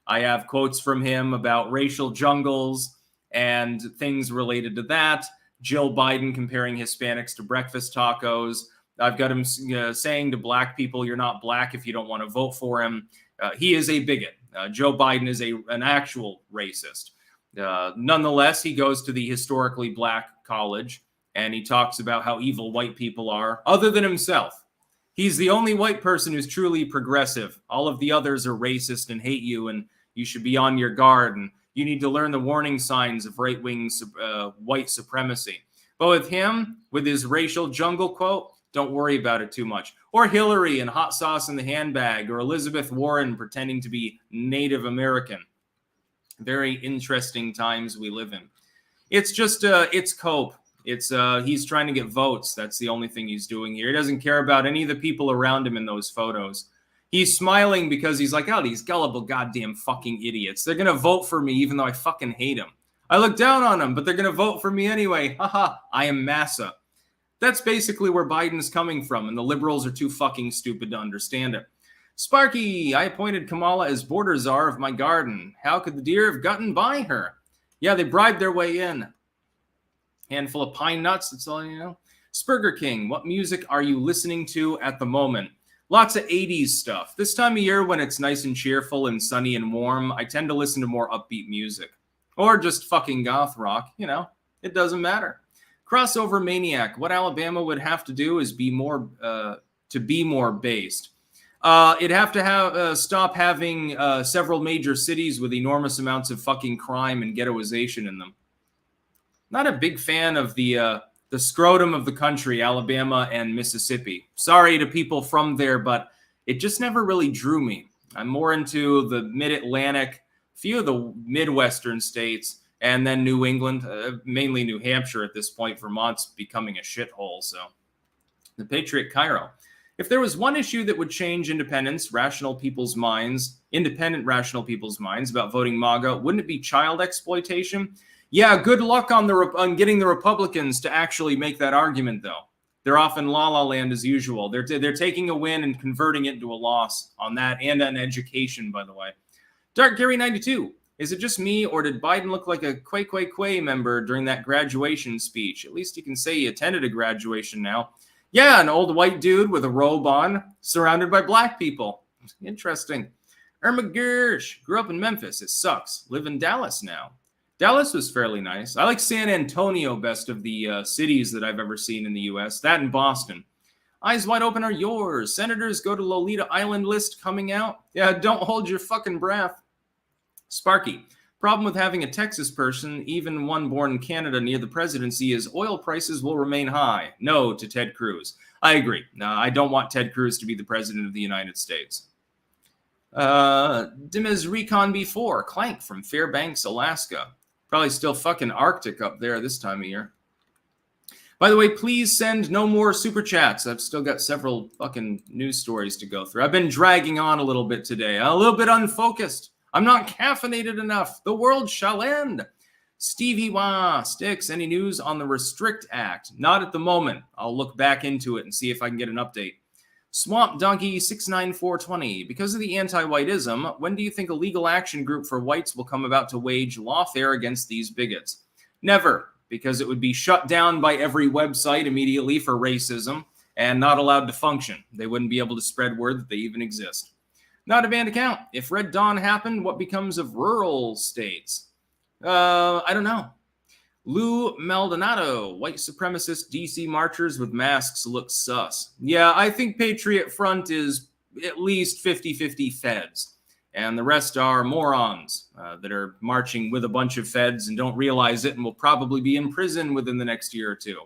I have quotes from him about racial jungles and things related to that. Jill Biden comparing Hispanics to breakfast tacos. I've got him saying to black people, you're not black if you don't want to vote for him. He is a bigot. Joe Biden is an actual racist. Nonetheless, he goes to the historically black college and he talks about how evil white people are, other than himself. He's the only white person who's truly progressive. All of the others are racist and hate you, and you should be on your guard, and you need to learn the warning signs of right-wing white supremacy. But with him, with his racial jungle quote, don't worry about it too much. Or Hillary and hot sauce in the handbag, or Elizabeth Warren pretending to be Native American. Very interesting times we live in. It's just, it's cope. It's he's trying to get votes. That's the only thing he's doing here. He doesn't care about any of the people around him in those photos. He's smiling because he's like, oh, these gullible goddamn fucking idiots. They're going to vote for me even though I fucking hate them. I look down on them, but they're going to vote for me anyway. Haha, I am massa. That's basically where Biden's coming from, and the liberals are too fucking stupid to understand it. Sparky, I appointed Kamala as border czar of my garden. How could the deer have gotten by her? Yeah, they bribed their way in. Handful of pine nuts, that's all you know. Spurger King, what music are you listening to at the moment? Lots of 80s stuff. This time of year when it's nice and cheerful and sunny and warm, I tend to listen to more upbeat music. Or just fucking goth rock, you know, it doesn't matter. Crossover Maniac, what Alabama would have to do is be more based. It'd have to stop having several major cities with enormous amounts of fucking crime and ghettoization in them. Not a big fan of the scrotum of the country, Alabama and Mississippi. Sorry to people from there, but it just never really drew me. I'm more into the mid-Atlantic, few of the Midwestern states, and then New England, mainly New Hampshire at this point. Vermont's becoming a shithole, so. The Patriot Cairo. If there was one issue that would change independent rational people's minds about voting MAGA, wouldn't it be child exploitation? Yeah, good luck on getting the Republicans to actually make that argument, though. They're off in la-la land as usual. They're taking a win and converting it into a loss on that, and on education, by the way. Dark Gary 92. Is it just me, or did Biden look like a Quay member during that graduation speech? At least he can say he attended a graduation now. Yeah, an old white dude with a robe on, surrounded by black people. Interesting. Irma Gersh, grew up in Memphis. It sucks. Live in Dallas now. Dallas was fairly nice. I like San Antonio best of the cities that I've ever seen in the U.S. That and Boston. Eyes wide open are yours. Senators go to Lolita Island list coming out. Yeah, don't hold your fucking breath. Sparky. Problem with having a Texas person, even one born in Canada near the presidency, is oil prices will remain high. No to Ted Cruz. I agree. I don't want Ted Cruz to be the president of the United States. Dimez Recon B4. Clank from Fairbanks, Alaska. Probably still fucking Arctic up there this time of year. By the way, please send no more super chats. I've still got several fucking news stories to go through. I've been dragging on a little bit today. A little bit unfocused. I'm not caffeinated enough. The world shall end. Stevie Wah, Sticks, any news on the Restrict Act? Not at the moment. I'll look back into it and see if I can get an update. Swamp Donkey 69420. Because of the anti-whiteism, when do you think a legal action group for whites will come about to wage lawfare against these bigots? Never, because it would be shut down by every website immediately for racism and not allowed to function. They wouldn't be able to spread word that they even exist. Not a banned account. If Red Dawn happened, what becomes of rural states? I don't know. Lou Maldonado, white supremacist DC marchers with masks look sus. Yeah, I think Patriot Front is at least 50-50 feds. And the rest are morons that are marching with a bunch of feds and don't realize it and will probably be in prison within the next year or two.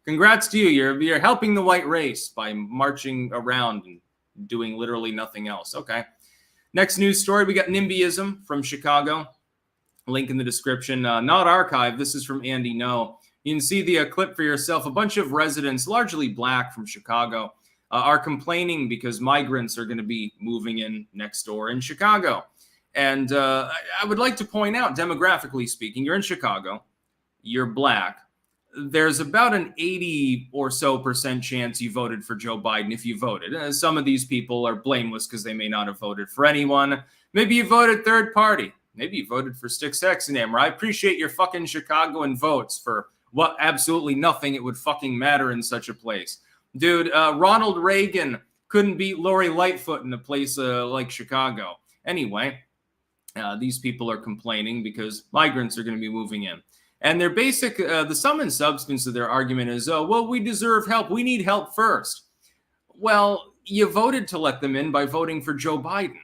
Congrats to you. You're helping the white race by marching around and doing literally nothing else. Okay. Next news story, we got NIMBYism from Chicago. Link in the description. Not archived. This is from Andy No. You can see the clip for yourself. A bunch of residents, largely black from Chicago, are complaining because migrants are going to be moving in next door in Chicago. And I would like to point out, demographically speaking, you're in Chicago, you're black. There's about an 80 or so % chance you voted for Joe Biden if you voted. Some of these people are blameless because they may not have voted for anyone. Maybe you voted third party. Maybe you voted for Sticks X and Amber. I appreciate your fucking Chicagoan votes for what absolutely nothing it would fucking matter in such a place. Dude, Ronald Reagan couldn't beat Lori Lightfoot in a place like Chicago. Anyway, these people are complaining because migrants are going to be moving in. And their basic, the sum and substance of their argument is, oh, well, we deserve help. We need help first. Well, you voted to let them in by voting for Joe Biden.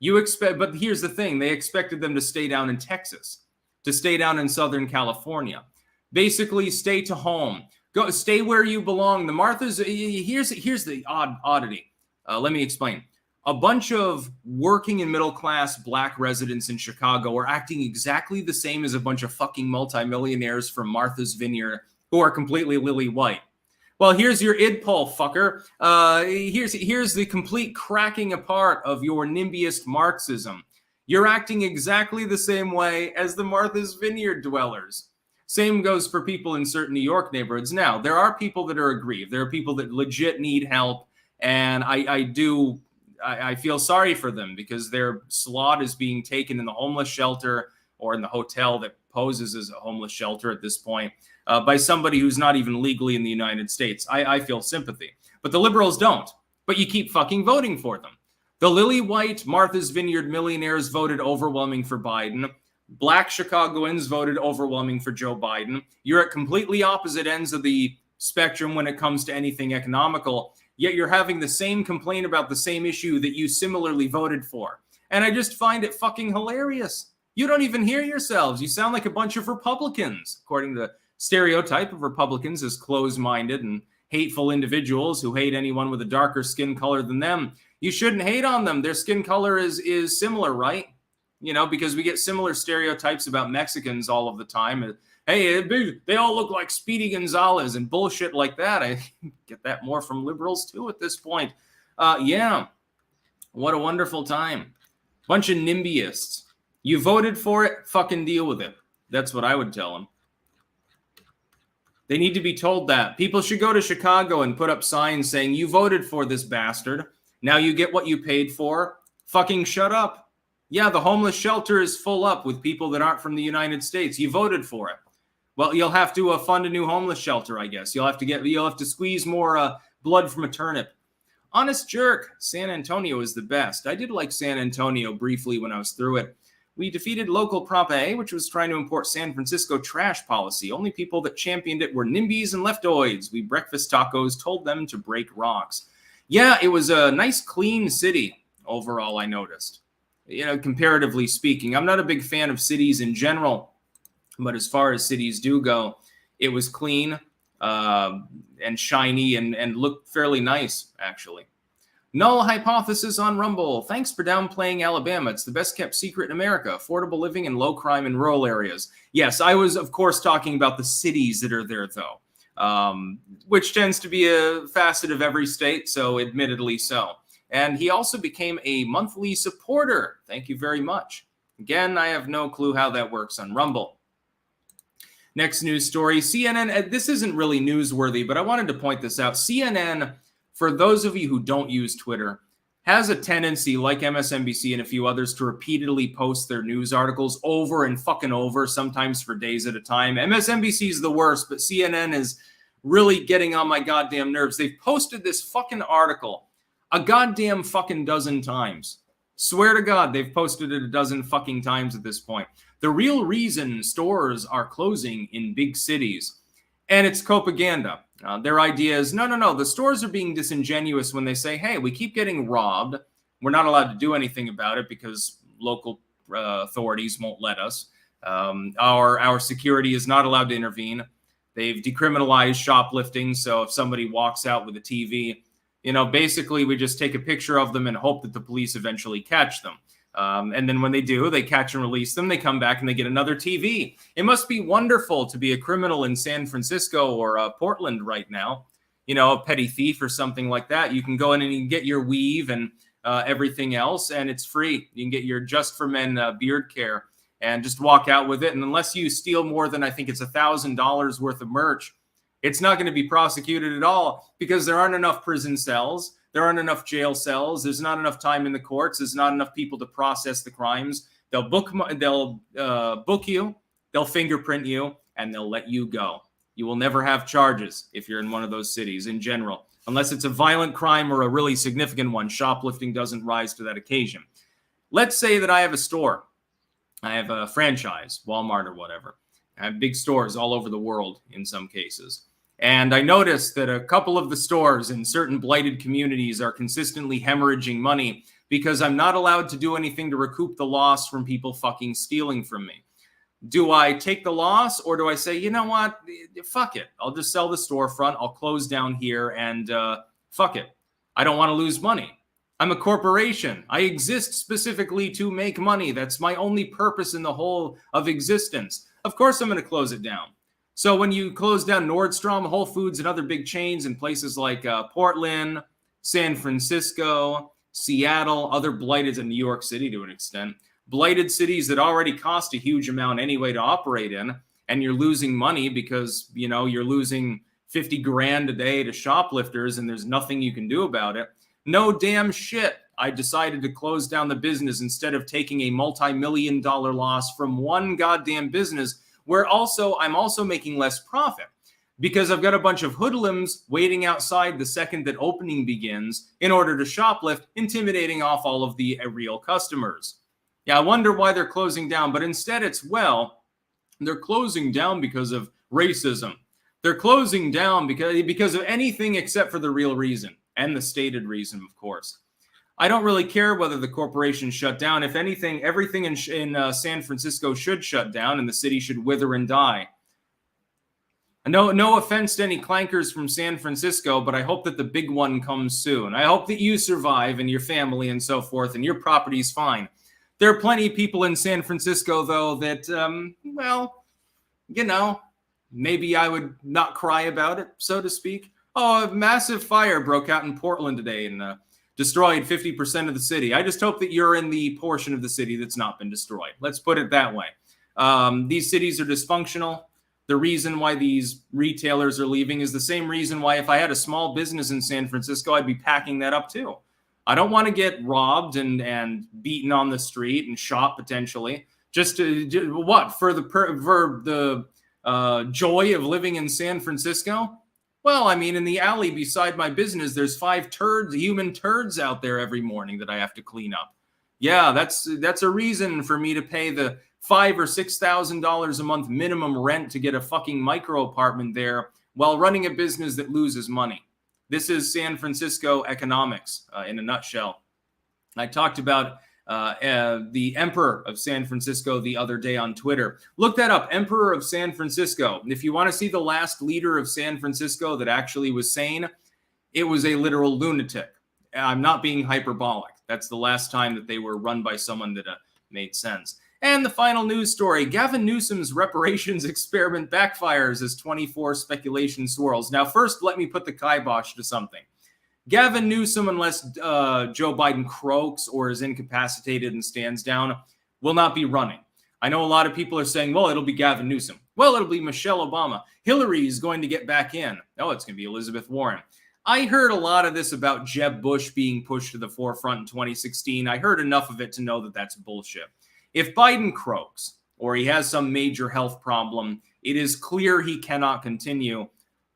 But here's the thing. They expected them to stay down in Texas, to stay down in Southern California. Basically, stay to home. Go, stay where you belong. The Marthas, here's the oddity. Let me explain. A bunch of working and middle-class black residents in Chicago are acting exactly the same as a bunch of fucking multimillionaires from Martha's Vineyard who are completely lily white. Well, here's your id poll, fucker. Here's the complete cracking apart of your NIMBYist Marxism. You're acting exactly the same way as the Martha's Vineyard dwellers. Same goes for people in certain New York neighborhoods. Now, there are people that are aggrieved. There are people that legit need help. And I feel sorry for them because their slot is being taken in the homeless shelter or in the hotel that poses as a homeless shelter at this point by somebody who's not even legally in the United States. I feel sympathy. But the liberals don't. But you keep fucking voting for them. The lily white Martha's Vineyard millionaires voted overwhelming for Biden. Black Chicagoans voted overwhelming for Joe Biden. You're at completely opposite ends of the spectrum when it comes to anything economical, yet you're having the same complaint about the same issue that you similarly voted for. And I just find it fucking hilarious. You don't even hear yourselves. You sound like a bunch of Republicans, according to the stereotype of Republicans as closed-minded and hateful individuals who hate anyone with a darker skin color than them. You shouldn't hate on them. Their skin color is similar, right? You know, because we get similar stereotypes about Mexicans all of the time. Hey, they all look like Speedy Gonzalez and bullshit like that. I get that more from liberals too at this point. Yeah, what a wonderful time. Bunch of NIMBYists. You voted for it, fucking deal with it. That's what I would tell them. They need to be told that. People should go to Chicago and put up signs saying, you voted for this bastard. Now you get what you paid for. Fucking shut up. Yeah, the homeless shelter is full up with people that aren't from the United States. You voted for it. Well, you'll have to fund a new homeless shelter, I guess. You'll have to squeeze more blood from a turnip. Honest jerk. San Antonio is the best. I did like San Antonio briefly when I was through it. We defeated local Prop A, which was trying to import San Francisco trash policy. Only people that championed it were NIMBYs and leftoids. We breakfast tacos told them to break rocks. Yeah, it was a nice, clean city overall, I noticed. You know, comparatively speaking. I'm not a big fan of cities in general, but as far as cities do go, it was clean and shiny and looked fairly nice, actually. Null hypothesis on Rumble. Thanks for downplaying Alabama. It's the best kept secret in America. Affordable living and low crime in rural areas. Yes, I was, of course, talking about the cities that are there, though, which tends to be a facet of every state, so admittedly so. And he also became a monthly supporter. Thank you very much. Again, I have no clue how that works on Rumble. Next news story. CNN, this isn't really newsworthy, but I wanted to point this out. CNN, for those of you who don't use Twitter, has a tendency, like MSNBC and a few others, to repeatedly post their news articles over and fucking over, sometimes for days at a time. MSNBC is the worst, but CNN is really getting on my goddamn nerves. They've posted this fucking article a goddamn fucking dozen times. Swear to God, they've posted it a dozen fucking times at this point. The real reason stores are closing in big cities, and it's propaganda. Their idea is, no, the stores are being disingenuous when they say, hey, we keep getting robbed. We're not allowed to do anything about it because local authorities won't let us. Our security is not allowed to intervene. They've decriminalized shoplifting, so if somebody walks out with a TV, you know, basically we just take a picture of them and hope that the police eventually catch them. And then when they do, they catch and release them. They come back and they get another TV. It must be wonderful to be a criminal in San Francisco or Portland right now. You know, a petty thief or something like that. You can go in and you can get your weave and everything else, and it's free. You can get your Just for Men beard care and just walk out with it. And unless you steal more than, I think it's $1,000 worth of merch, it's not going to be prosecuted at all because there aren't enough prison cells. There aren't enough jail cells. There's not enough time in the courts. There's not enough people to process the crimes. They'll book you, they'll fingerprint you, and they'll let you go. You will never have charges if you're in one of those cities in general, unless it's a violent crime or a really significant one. Shoplifting doesn't rise to that occasion. Let's say that I have a store. I have a franchise, Walmart or whatever. I have big stores all over the world in some cases. And I noticed that a couple of the stores in certain blighted communities are consistently hemorrhaging money because I'm not allowed to do anything to recoup the loss from people fucking stealing from me. Do I take the loss or do I say, you know what, fuck it. I'll just sell the storefront. I'll close down here and fuck it. I don't want to lose money. I'm a corporation. I exist specifically to make money. That's my only purpose in the whole of existence. Of course I'm going to close it down. So when you close down Nordstrom, Whole Foods, and other big chains in places like Portland, San Francisco, Seattle, other blighted, and New York City to an extent, blighted cities that already cost a huge amount anyway to operate in, and you're losing money because, you know, you're losing 50 grand a day to shoplifters and there's nothing you can do about it. No damn shit. I decided to close down the business instead of taking a multi-million-dollar loss from one goddamn business where I'm also making less profit because I've got a bunch of hoodlums waiting outside the second that opening begins in order to shoplift, intimidating off all of the real customers. Yeah, I wonder why they're closing down, but instead it's, well, they're closing down because of racism. They're closing down because of anything except for the real reason, and the stated reason, of course. I don't really care whether the corporation shut down. If anything, everything in San Francisco should shut down, and the city should wither and die. No offense to any clankers from San Francisco, but I hope that the big one comes soon. I hope that you survive and your family and so forth, and your property's fine. There are plenty of people in San Francisco, though, that, well, you know, maybe I would not cry about it, so to speak. Oh, a massive fire broke out in Portland today and destroyed 50% of the city. I just hope that you're in the portion of the city that's not been destroyed. Let's put it that way. These cities are dysfunctional. The reason why these retailers are leaving is the same reason why if I had a small business in San Francisco, I'd be packing that up too. I don't want to get robbed and beaten on the street and shot potentially. Just to what? For the joy of living in San Francisco? Well, I mean, in the alley beside my business, there's 5 human turds out there every morning that I have to clean up. Yeah, that's a reason for me to pay the $5,000 or $6,000 a month minimum rent to get a fucking micro apartment there while running a business that loses money. This is San Francisco economics in a nutshell. I talked about the Emperor of San Francisco the other day on Twitter. Look that up, Emperor of San Francisco. If you want to see the last leader of San Francisco that actually was sane, it was a literal lunatic. I'm not being hyperbolic. That's the last time that they were run by someone that made sense. And the final news story, Gavin Newsom's reparations experiment backfires as 24 speculation swirls. Now, first, let me put the kibosh to something. Gavin Newsom, unless Joe Biden croaks or is incapacitated and stands down, will not be running. I know a lot of people are saying, well, it'll be Gavin Newsom. Well, it'll be Michelle Obama. Hillary is going to get back in. No, it's going to be Elizabeth Warren. I heard a lot of this about Jeb Bush being pushed to the forefront in 2016. I heard enough of it to know that that's bullshit. If Biden croaks or he has some major health problem, it is clear he cannot continue.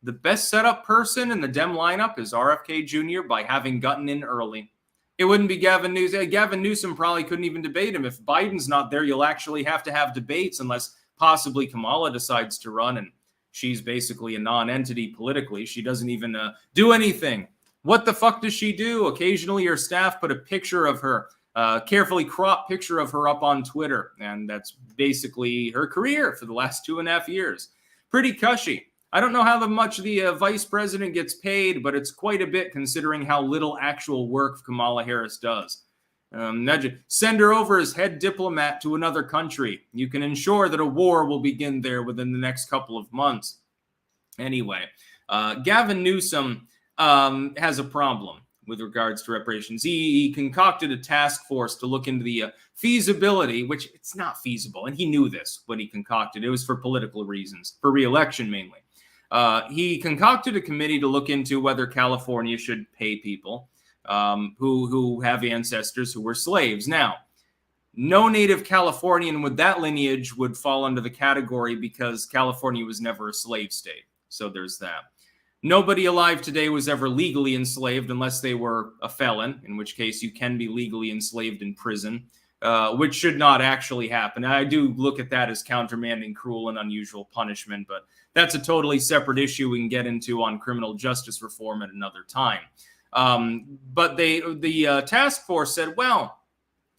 The best setup person in the Dem lineup is RFK Jr. by having gotten in early. It wouldn't be Gavin Newsom. Gavin Newsom probably couldn't even debate him. If Biden's not there, you'll actually have to have debates unless possibly Kamala decides to run, and she's basically a non-entity politically. She doesn't even do anything. What the fuck does she do? Occasionally her staff put a picture of her, carefully cropped picture of her up on Twitter, and that's basically her career for the last 2.5 years. Pretty cushy. I don't know how much the vice president gets paid, but it's quite a bit considering how little actual work Kamala Harris does. Send her over as head diplomat to another country. You can ensure that a war will begin there within the next couple of months. Anyway, Gavin Newsom has a problem with regards to reparations. He concocted a task force to look into the feasibility, which it's not feasible, and he knew this when he concocted it. It was for political reasons, for re-election mainly. He concocted a committee to look into whether California should pay people who have ancestors who were slaves. Now, no native Californian with that lineage would fall under the category because California was never a slave state. So there's that. Nobody alive today was ever legally enslaved unless they were a felon, in which case you can be legally enslaved in prison, which should not actually happen. I do look at that as countermanding cruel and unusual punishment, but that's a totally separate issue we can get into on criminal justice reform at another time. But the task force said, well,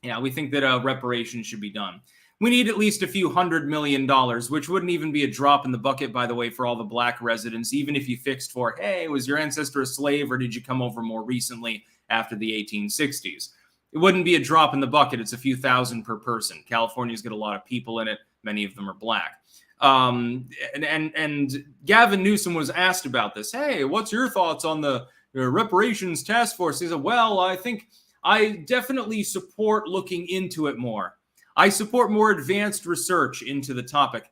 yeah, we think that reparations should be done. We need at least a few $100 million, which wouldn't even be a drop in the bucket, by the way, for all the black residents, even if you fixed for, hey, was your ancestor a slave or did you come over more recently after the 1860s? It wouldn't be a drop in the bucket. It's a few thousand per person. California's got a lot of people in it. Many of them are black. And Gavin Newsom was asked about this. Hey, what's your thoughts on the reparations task force? He said, well, I think I definitely support looking into it more. I support more advanced research into the topic.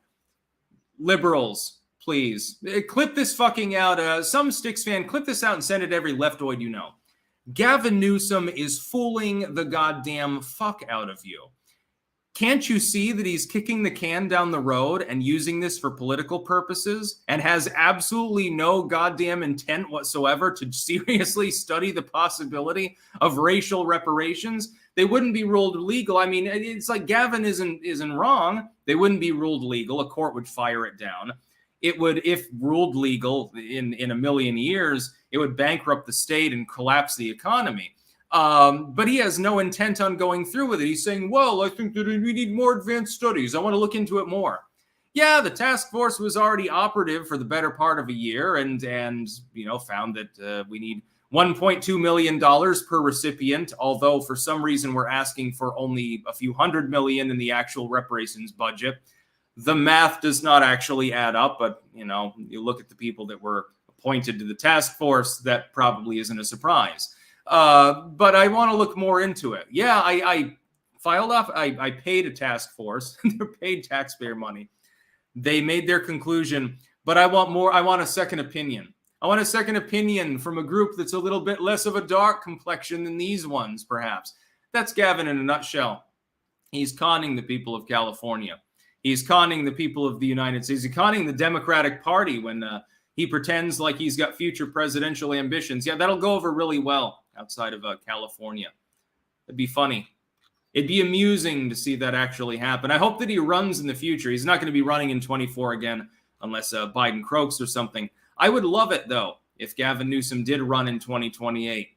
liberals, please clip this fucking out. Some Sticks fan, clip this out and send it to every leftoid you know. Gavin Newsom is fooling the goddamn fuck out of you. Can't you see that he's kicking the can down the road and using this for political purposes and has absolutely no goddamn intent whatsoever to seriously study the possibility of racial reparations? They wouldn't be ruled legal. I mean, it's like Gavin isn't wrong. They wouldn't be ruled legal. A court would fire it down. It would, if ruled legal in a million years, it would bankrupt the state and collapse the economy. But he has no intent on going through with it. He's saying, well, I think that we need more advanced studies. I want to look into it more. Yeah, the task force was already operative for the better part of a year and found that we need $1.2 million per recipient, although for some reason we're asking for only a few $100 million in the actual reparations budget. The math does not actually add up, but, you look at the people that were appointed to the task force, that probably isn't a surprise. But I want to look more into it. Yeah, I filed off. I paid a task force. They're paid taxpayer money. They made their conclusion, but I want more. I want a second opinion. I want a second opinion from a group that's a little bit less of a dark complexion than these ones, perhaps. That's Gavin in a nutshell. He's conning the people of California. He's conning the people of the United States. He's conning the Democratic Party when he pretends like he's got future presidential ambitions. Yeah, that'll go over really well outside of California. It'd be funny. It'd be amusing to see that actually happen. I hope that he runs in the future. He's not going to be running in 24 again unless Biden croaks or something. I would love it, though, if Gavin Newsom did run in 2028.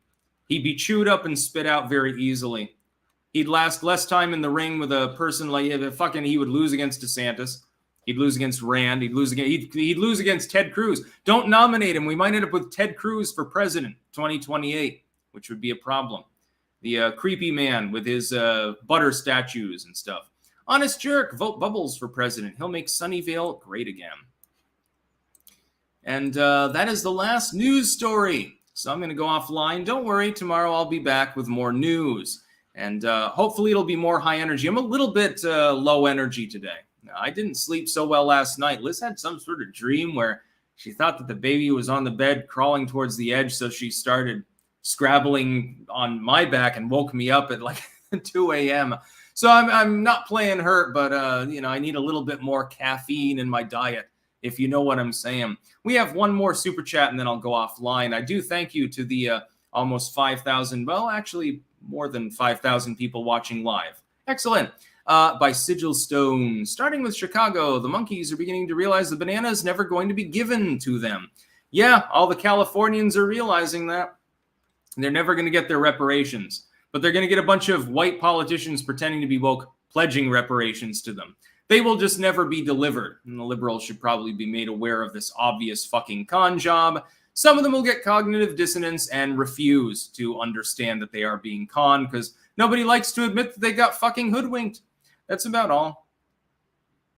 He'd be chewed up and spit out very easily. He'd last less time in the ring with a person like he would lose against DeSantis. He'd lose against Rand. He'd lose against Ted Cruz. Don't nominate him. We might end up with Ted Cruz for president 2028, which would be a problem. The creepy man with his butter statues and stuff. Honest jerk. Vote Bubbles for president. He'll make Sunnyvale great again. And that is the last news story. So I'm going to go offline. Don't worry. Tomorrow I'll be back with more news. And hopefully it'll be more high energy. I'm a little bit low energy today. I didn't sleep so well last night. Liz had some sort of dream where she thought that the baby was on the bed crawling towards the edge. So she started scrabbling on my back and woke me up at like 2 a.m. So I'm not playing hurt, but I need a little bit more caffeine in my diet, if you know what I'm saying. We have one more super chat and then I'll go offline. I do thank you to the almost 5,000, well, actually more than 5,000 people watching live. Excellent. By Sigil Stone. Starting with Chicago, the monkeys are beginning to realize the banana is never going to be given to them. Yeah, all the Californians are realizing that. They're never going to get their reparations. But they're going to get a bunch of white politicians pretending to be woke, pledging reparations to them. They will just never be delivered. And the liberals should probably be made aware of this obvious fucking con job. Some of them will get cognitive dissonance and refuse to understand that they are being conned because nobody likes to admit that they got fucking hoodwinked. That's about all.